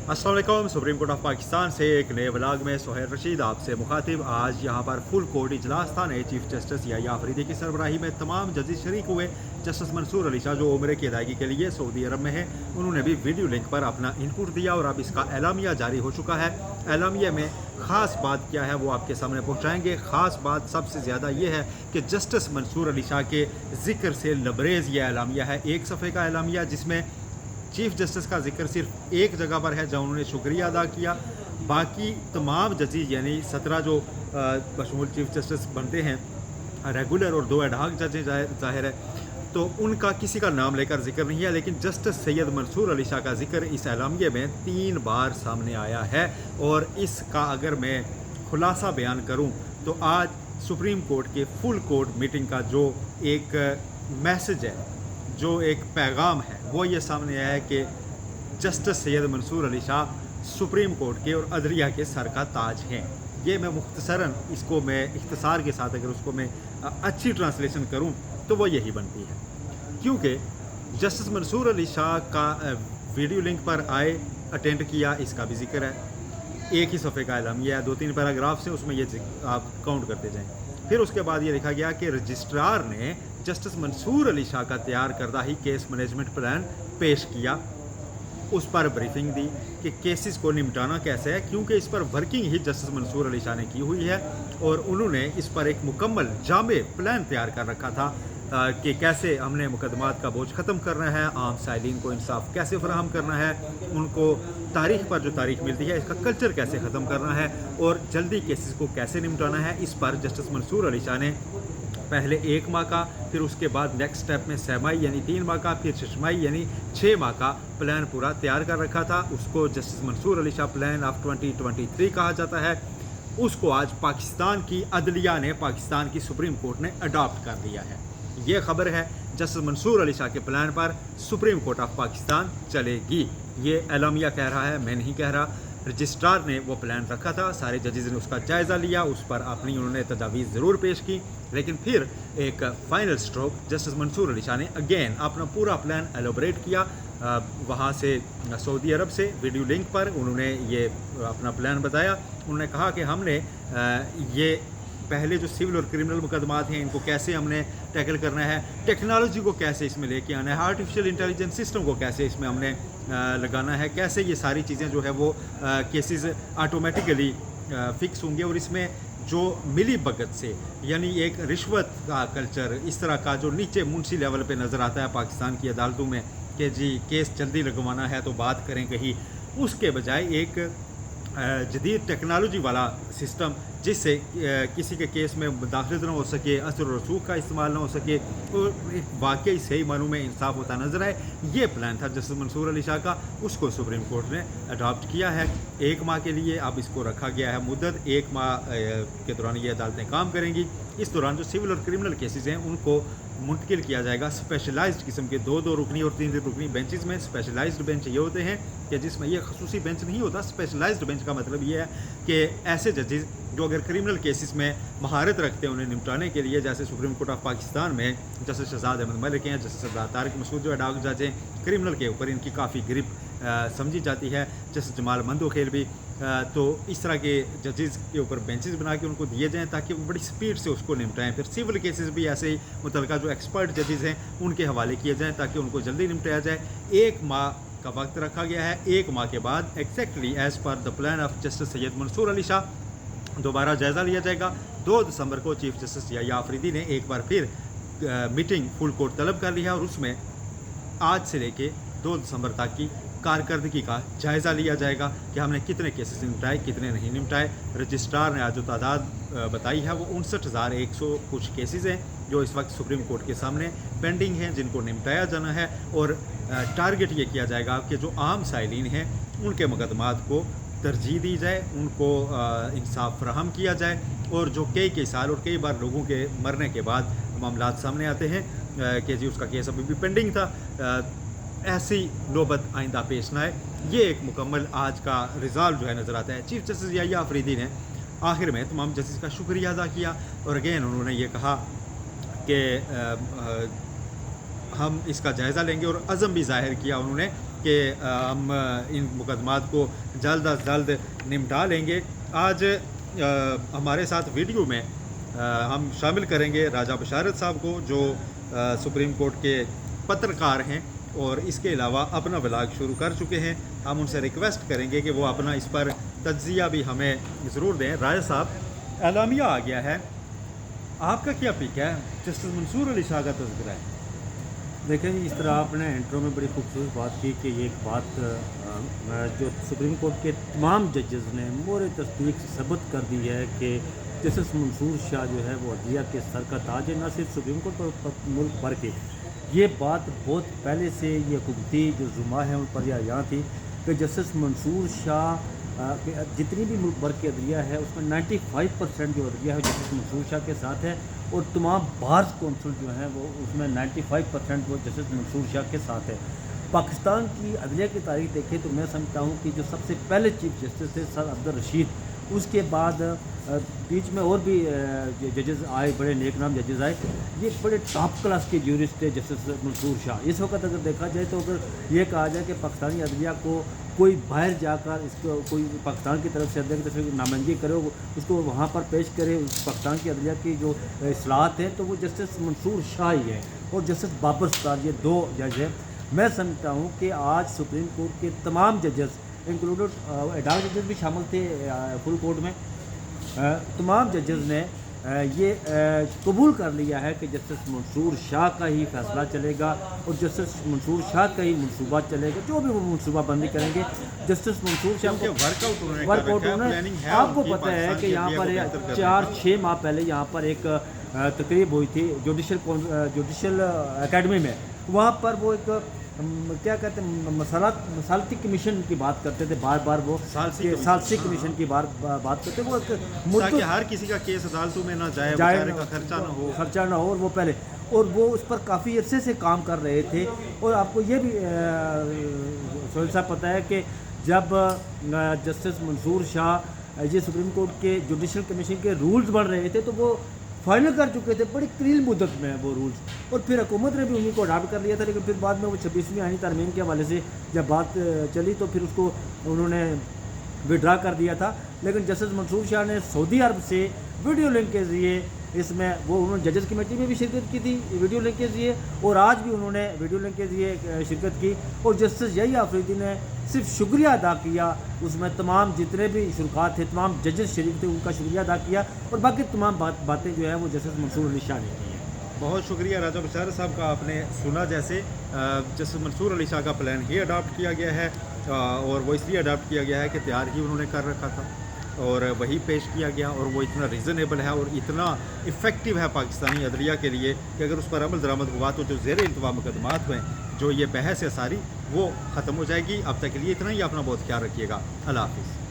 अस्सलाम वालेकुम। Supreme court of Pakistan से एक नए व्लॉग में सोहेल रशीद आपसे मुखातिब। आज यहाँ पर फुल कोर्ट इजलास था। नए चीफ जस्टिस याह्या अफरीदी की सरबराही में तमाम जजेस शरीक हुए। जस्टिस मंसूर अली शाह जो उम्र की अदायगी के लिए सऊदी अरब में है, उन्होंने भी वीडियो लिंक पर अपना इनपुट दिया और अब इसका एलामिया जारी हो चुका है। एलामिया में ख़ास बात क्या है वो आपके सामने पहुँचाएँगे। ख़ास बात सबसे ज़्यादा ये है कि जस्टिस मंसूर अली शाह के ज़िक्र से लबरेज़ ये एलामिया है। एक सफ़े का एलामिया जिसमें चीफ जस्टिस का जिक्र सिर्फ एक जगह पर है जहाँ उन्होंने शुक्रिया अदा किया। बाकी तमाम जजेस यानी 17 जो बशमूल चीफ जस्टिस बनते हैं रेगुलर और 2 एडहॉक जजेस ज़ाहिर है, तो उनका किसी का नाम लेकर जिक्र नहीं है। लेकिन जस्टिस सैयद मंसूर अली शाह का जिक्र इस एलामिये में 3 बार सामने आया है। और इसका अगर मैं खुलासा बयान करूँ तो आज सुप्रीम कोर्ट के फुल कोर्ट मीटिंग का जो एक मैसेज है, जो एक पैगाम है, वो ये सामने आया है कि justice Syed Mansoor Ali Shah supreme court के और अदलिया के सर का ताज हैं। ये मैं मुख्तसरन इसको मैं इख्तिसार के साथ अगर उसको मैं अच्छी ट्रांसलेशन करूं तो वो यही बनती है, क्योंकि जस्टिस मंसूर अली शाह का वीडियो लिंक पर आए, अटेंड किया, इसका भी जिक्र है। एक ही सफ़े का एलामिया है, 2-3 पैराग्राफ्स हैं, उसमें ये आप काउंट करते जाएँ। फिर उसके बाद ये लिखा गया कि रजिस्ट्रार ने जस्टिस मंसूर अली शाह का तैयार करदा ही केस मैनेजमेंट प्लान पेश किया, उस पर ब्रीफिंग दी कि केसेस को निपटाना कैसे है, क्योंकि इस पर वर्किंग ही जस्टिस मंसूर अली शाह ने की हुई है और उन्होंने इस पर एक मुकम्मल जामे प्लान तैयार कर रखा था कि कैसे हमने मुकदमात का बोझ ख़त्म करना है, आम साइलिन को इंसाफ कैसे फराहम करना है, उनको तारीख पर जो तारीख मिलती है इसका कल्चर कैसे ख़त्म करना है और जल्दी केसेस को कैसे निपटाना है। इस पर जस्टिस मंसूर अली शाह ने पहले 1 माह का, फिर उसके बाद नेक्स्ट स्टेप में 6 माही यानी 3 माह का, फिर 6 माही यानी 6 माह का प्लान पूरा तैयार कर रखा था। उसको justice Mansoor Ali Shah plan of 2023 कहा जाता है। उसको आज पाकिस्तान की अदलिया ने, पाकिस्तान की सुप्रीम कोर्ट ने अडॉप्ट कर दिया है। ये खबर है जस्टिस मंसूर अली शाह के प्लान पर सुप्रीम कोर्ट ऑफ पाकिस्तान चलेगी। ये एलामिया कह रहा है, मैं नहीं कह रहा। रजिस्ट्रार ने वो प्लान रखा था, सारे जजेस ने उसका जायज़ा लिया, उस पर अपनी उन्होंने तजावीज़ ज़रूर पेश की, लेकिन फिर एक final stroke justice Mansoor Ali Shah ने अगेन अपना पूरा प्लान एलोबरेट किया। वहाँ से सऊदी अरब से वीडियो लिंक पर उन्होंने ये अपना प्लान बताया। उन्होंने कहा कि हमने ये पहले जो सिविल और क्रिमिनल मुकदमात हैं इनको कैसे हमने टैकल करना है, टेक्नोलॉजी को कैसे इसमें लेके आना है, आर्टिफिशियल इंटेलिजेंस सिस्टम को कैसे इसमें हमने लगाना है, कैसे ये सारी चीज़ें जो है वो केसेस ऑटोमेटिकली फ़िक्स होंगे। और इसमें जो मिली भगत से यानी एक रिश्वत का कल्चर, इस तरह का जो नीचे मुंशी लेवल पे नज़र आता है पाकिस्तान की अदालतों में कि जी केस जल्दी लगवाना है तो बात करें कहीं, उसके बजाय एक जदीद टेक्नोलॉजी वाला सिस्टम जिससे किसी के केस में दाखिल ना हो सके, असर और रसूख का इस्तेमाल ना हो सके और एक वाकई सही मानों में इंसाफ होता नजर आए, ये प्लान था जस्टिस मंसूर अली शाह का। उसको सुप्रीम कोर्ट ने अडॉप्ट किया है 1 माह के लिए। अब इसको रखा गया है मुद्दत, 1 माह के दौरान ये अदालतें काम करेंगी। इस दौरान जो सिविल और क्रिमिनल केसेस हैं उनको मुंतकिल किया जाएगा स्पेशलाइज्ड किस्म के 2-2 रुकनी और 3-3 रुकनी बेंचेस में। स्पेशलाइज्ड बेंच ये होते हैं कि जिसमें ये खसूसी बेंच नहीं होता। स्पेशलाइज्ड बेंच का मतलब ये है कि ऐसे जजेस जो अगर क्रिमिनल केसेस में महारत रखते हैं उन्हें निपटाने के लिए, जैसे सुप्रीम कोर्ट ऑफ पाकिस्तान में जस्टिस शहजाद अहमद मलिक हैं, जस्टिस सरदार तारिक मसूद जो एडहॉक जज हैं, क्रिमिनल के ऊपर इनकी काफ़ी ग्रिप समझी जाती है। जस्टिस जमाल मंदोखेल भी तो इस तरह के जजेस के ऊपर बेंचेस बना के उनको दिए जाएँ ताकि वो बड़ी स्पीड से उसको निपटाएं। फिर सिविल केसेस भी ऐसे ही मुतलका जो एक्सपर्ट जजेस हैं उनके हवाले किए जाएँ ताकि उनको जल्दी निपटाया जाए। 1 माह का वक्त रखा गया है। 1 माह के बाद exactly as per the plan of justice Syed Mansoor Ali Shah दोबारा जायज़ा लिया जाएगा। 2 दिसंबर को चीफ जस्टिस याह्या अफरीदी ने एक बार फिर मीटिंग फुल कोर्ट तलब कर लिया और उसमें आज से लेके 2 दिसंबर तक की कारकर्दगी का जायज़ा लिया जाएगा कि हमने कितने केसेस निपटाए, कितने नहीं निपटाए। रजिस्ट्रार ने आज जो तादाद बताई है वो 59,100 कुछ केसेस हैं जो इस वक्त सुप्रीम कोर्ट के सामने पेंडिंग हैं, जिनको निपटाया जाना है। और टारगेट ये किया जाएगा कि जो आम साइलिन हैं उनके मुकदमात को तरजीह दी जाए, उनको इंसाफ फराहम किया जाए। और जो कई साल और कई बार लोगों के मरने के बाद मामला सामने आते हैं कि जी उसका केस अभी भी पेंडिंग था, ऐसी नौबत आइंदा पेश ना आए। ये एक मुकम्मल आज का रिज़ल्ट जो है नज़र आता है। चीफ जस्टिस याह्या अफरीदी ने आखिर में तमाम जस्टिस का शुक्रिया अदा किया और अगेन उन्होंने ये कहा कि हम इसका जायज़ा लेंगे और अज़म भी ज़ाहिर किया उन्होंने کہ ہم ان مقدمات کو جلد از جلد نمٹا لیں گے۔ آج ہمارے ساتھ ویڈیو میں ہم شامل کریں گے راجہ بشارت صاحب کو، جو سپریم کورٹ کے پترکار ہیں اور اس کے علاوہ اپنا ولاگ شروع کر چکے ہیں۔ ہم ان سے ریکویسٹ کریں گے کہ وہ اپنا اس پر تجزیہ بھی ہمیں ضرور دیں۔ راجہ صاحب، اعلامیہ آ گیا ہے، آپ کا کیا پک ہے؟ جسٹس منصور علی شاہ کا تذکرہ ہے۔ دیکھیں جی، اس طرح آپ نے انٹرو میں بڑی خوبصورت بات کی کہ یہ ایک بات جو سپریم کورٹ کے تمام ججز نے مورِ تصدیق ثبت کر دی ہے کہ جسٹس منصور شاہ جو ہے وہ عدلیہ کے سر کا تاج ہے، نہ صرف سپریم کورٹ پر ملک بھر کے۔ یہ بات بہت پہلے سے یہ حکومتی جو زما ہے ان پر یہاں تھی کہ جسٹس منصور شاہ جتنی بھی ملک بھر کی عدلیہ ہے اس میں 95% جو عدلیہ ہے جسٹس منصور شاہ کے ساتھ ہے، اور تمام بارز کونسل جو ہیں وہ اس میں 95% وہ جسٹس منصور شاہ کے ساتھ ہے۔ پاکستان کی عدلیہ کی تاریخ دیکھیں تو میں سمجھتا ہوں کہ جو سب سے پہلے چیف جسٹس تھے سر عبدالرشید، اس کے بعد بیچ میں اور بھی ججز آئے، بڑے نیک نام ججز آئے۔ یہ بڑے ٹاپ کلاس کے جورسٹ تھے جسٹس منصور شاہ۔ اس وقت اگر دیکھا جائے تو اگر یہ کہا جائے کہ پاکستانی عدلیہ کو کوئی باہر جا کر اس کو کوئی پاکستان کی طرف سے عدلیہ کی طرف سے نامزدگی کرے، اس کو وہاں پر پیش کرے، اس پاکستان کی عدلیہ کی جو اصلاحات ہیں، تو وہ جسٹس منصور شاہ ہی ہے اور جسٹس بابر ستار، یہ دو جج ہیں۔ میں سمجھتا ہوں کہ آج سپریم کورٹ کے تمام ججز انکلوڈڈ ایڈاک ججز بھی شامل تھے فل کورٹ میں، تمام ججز نے یہ قبول کر لیا ہے کہ جسٹس منصور شاہ کا ہی فیصلہ چلے گا اور جسٹس منصور شاہ کا ہی منصوبہ چلے گا، جو بھی وہ منصوبہ بندی کریں گے۔ جسٹس منصور شاہ کو ورک آؤٹ آپ کو پتہ ہے کہ یہاں پر 4-6 ماہ پہلے یہاں پر ایک تقریب ہوئی تھی جوڈیشل اکیڈمی میں۔ وہاں پر وہ ایک کیا کہتے ہیں مسالتی کمیشن کی بات کرتے تھے، بار بار وہ ثالثی کمیشن کی بات کرتے، وہ تاکہ ہر کسی کا کیس عدالتوں میں نہ جائے، کا خرچہ نہ ہو، اور وہ پہلے اور وہ اس پر کافی عرصے سے کام کر رہے تھے۔ اور آپ کو یہ بھی سہیل صاحب پتہ ہے کہ جب جسٹس منصور شاہ یہ سپریم کورٹ کے جوڈیشل کمیشن کے رولز بن رہے تھے تو وہ فائنل کر چکے تھے بڑی قلیل مدت میں وہ رولز، اور پھر حکومت نے بھی انہیں کو اڈاپٹ کر لیا تھا، لیکن پھر بعد میں وہ 26ویں آئینی ترمیم کے حوالے سے جب بات چلی تو پھر اس کو انہوں نے وڈرا کر دیا تھا۔ لیکن جسٹس منصور شاہ نے سعودی عرب سے ویڈیو لنک کے ذریعے اس میں انہوں نے ججز کمیٹی میں بھی شرکت کی تھی ویڈیو لنک کے ذریعے، اور آج بھی انہوں نے ویڈیو لنک کے ذریعے شرکت کی، اور جسٹس یحییٰ آفریدی نے صرف شکریہ ادا کیا، اس میں تمام جتنے بھی شرکاء تھے، تمام ججز شریک تھے، ان کا شکریہ ادا کیا، اور باقی تمام باتیں جو ہے وہ جسٹس منصور علی شاہ نے کی ہیں۔ بہت شکریہ راجہ بشارت صاحب کا۔ آپ نے سنا جیسے جسٹس منصور علی شاہ کا پلان ہی اڈاپٹ کیا گیا ہے، اور وہ اس لیے اڈاپٹ کیا گیا ہے کہ تیار ہی انہوں نے کر رکھا تھا اور وہی پیش کیا گیا، اور وہ اتنا ریزنیبل ہے اور اتنا افیکٹو ہے پاکستانی عدلیہ کے لیے کہ اگر اس پر عمل درآمد ہوا تو جو زیر التوا مقدمات ہوئے، جو یہ بحث ہے ساری، وہ ختم ہو جائے گی۔ اب تک کے لیے اتنا ہی، اپنا بہت خیال رکھیے گا۔ اللہ حافظ۔